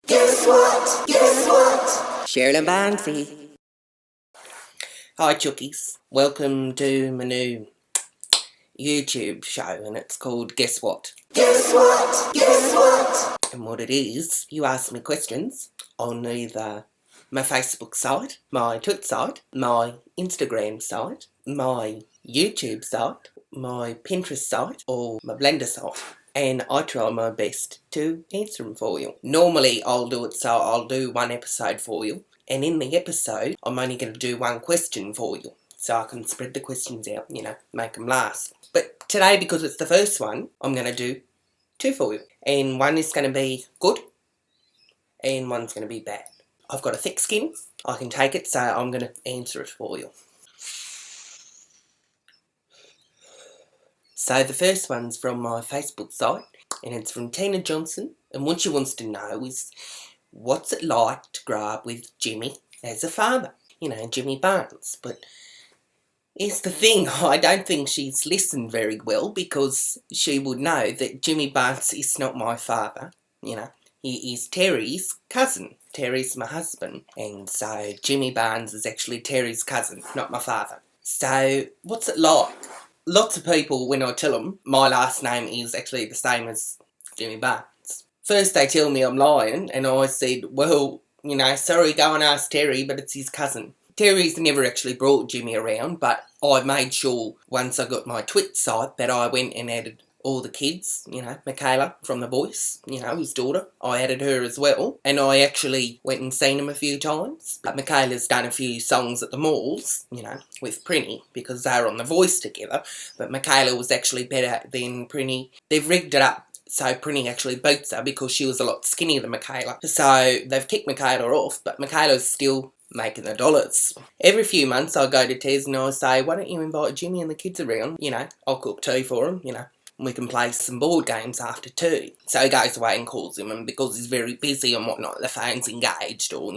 Guess what? Guess what? Cherylyn Barnsey. Hi Chookies, welcome to my new YouTube show, and it's called Guess What? Guess what? Guess what? And what it is, you ask me questions on either my Facebook site, my Twitter site, my Instagram site, my YouTube site, my Pinterest site, or my Blender site. And I try my best to answer them for you. Normally I'll do it so I'll do one episode for you. And in the episode, I'm only going to do one question for you. So I can spread the questions out, make them last. But today, because it's the first one, I'm going to do two for you. And one is going to be good, and one's going to be bad. I've got a thick skin, I can take it, so I'm going to answer it for you. So the first one's from my Facebook site, and it's from Tina Johnson. And what she wants to know is, what's it like to grow up with Jimmy as a father? Jimmy Barnes. But here's the thing, I don't think she's listened very well, because she would know that Jimmy Barnes is not my father. He is Terry's cousin. Terry's my husband. And so Jimmy Barnes is actually Terry's cousin, not my father. So what's it like? Lots of people, when I tell them my last name is actually the same as Jimmy Barnes, first they tell me I'm lying, and I said, well, sorry, go and ask Terry, but it's his cousin. Terry's never actually brought Jimmy around, but I made sure once I got my Twit site that I went and added all the kids, Michaela from The Voice, his daughter. I added her as well, and I actually went and seen him a few times. But Michaela's done a few songs at the malls, with Prinny, because they were on The Voice together. But Michaela was actually better than Prinny. They've rigged it up so Prinny actually beats her because she was a lot skinnier than Michaela. So they've kicked Michaela off, but Michaela's still making the dollars. Every few months I go to Tez and I say, why don't you invite Jimmy and the kids around? I'll cook tea for them, we can play some board games after tea. So he goes away and calls him, and because he's very busy and whatnot, the phone's engaged, or,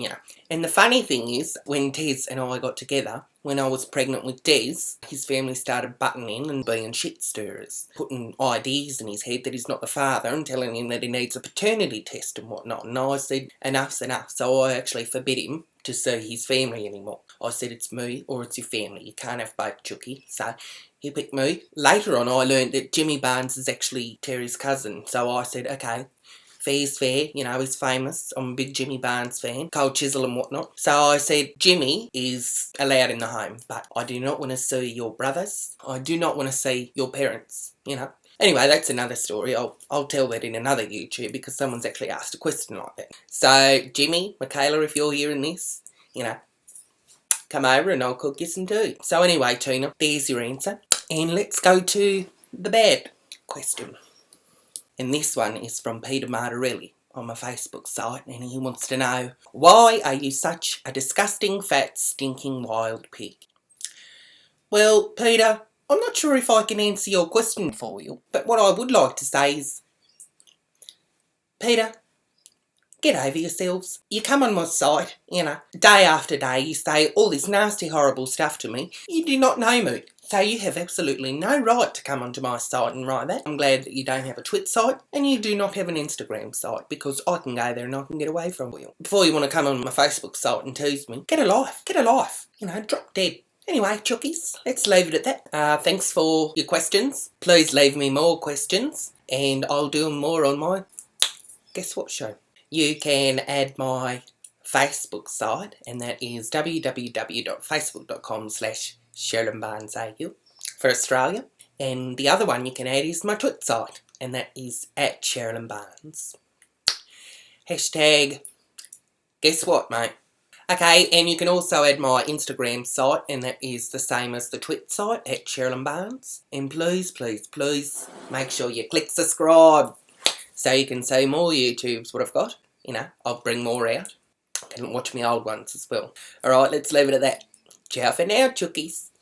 And the funny thing is, when Tez and I got together, when I was pregnant with Des, his family started butting in and being shit stirrers, putting ideas in his head that he's not the father and telling him that he needs a paternity test and whatnot. And I said, enough's enough. So I actually forbid him to see his family anymore. I said, it's me or it's your family. You can't have both, Chookie. So he picked me. Later on, I learned that Jimmy Barnes is actually Terry's cousin. So I said, okay, fair's fair. He's famous. I'm a big Jimmy Barnes fan. Cold Chisel and whatnot. So I said, Jimmy is allowed in the home, but I do not want to see your brothers. I do not want to see your parents, Anyway, that's another story. I'll tell that in another YouTube, because someone's actually asked a question like that. So, Jimmy, Michaela, if you're hearing this, come over and I'll cook you some tea. So anyway, Tina, there's your answer. And let's go to the bad question. And this one is from Peter Martorelli on my Facebook site, and he wants to know, why are you such a disgusting, fat, stinking wild pig? Well, Peter, I'm not sure if I can answer your question for you, but what I would like to say is, Peter, get over yourselves. You come on my site, day after day, you say all this nasty, horrible stuff to me. You do not know me, so you have absolutely no right to come onto my site and write that. I'm glad that you don't have a Twit site, and you do not have an Instagram site, because I can go there and I can get away from you. Before you want to come on my Facebook site and tease me, get a life. Get a life. Drop dead. Anyway, Chookies, let's leave it at that. Thanks for your questions. Please leave me more questions, and I'll do them more on my Guess What show. You can add my Facebook site, and that is www.facebook.com/SherylynBarnesAU for Australia. And the other one you can add is my Twit site, and that is @CherylynBarnes. Hashtag Guess What, mate. Okay, and you can also add my Instagram site, and that is the same as the Twit site, @CherylynBarnes. And please, please, please make sure you click subscribe so you can see more YouTubes what I've got. I'll bring more out. And watch my old ones as well. Alright, let's leave it at that. Ciao for now, Chookies.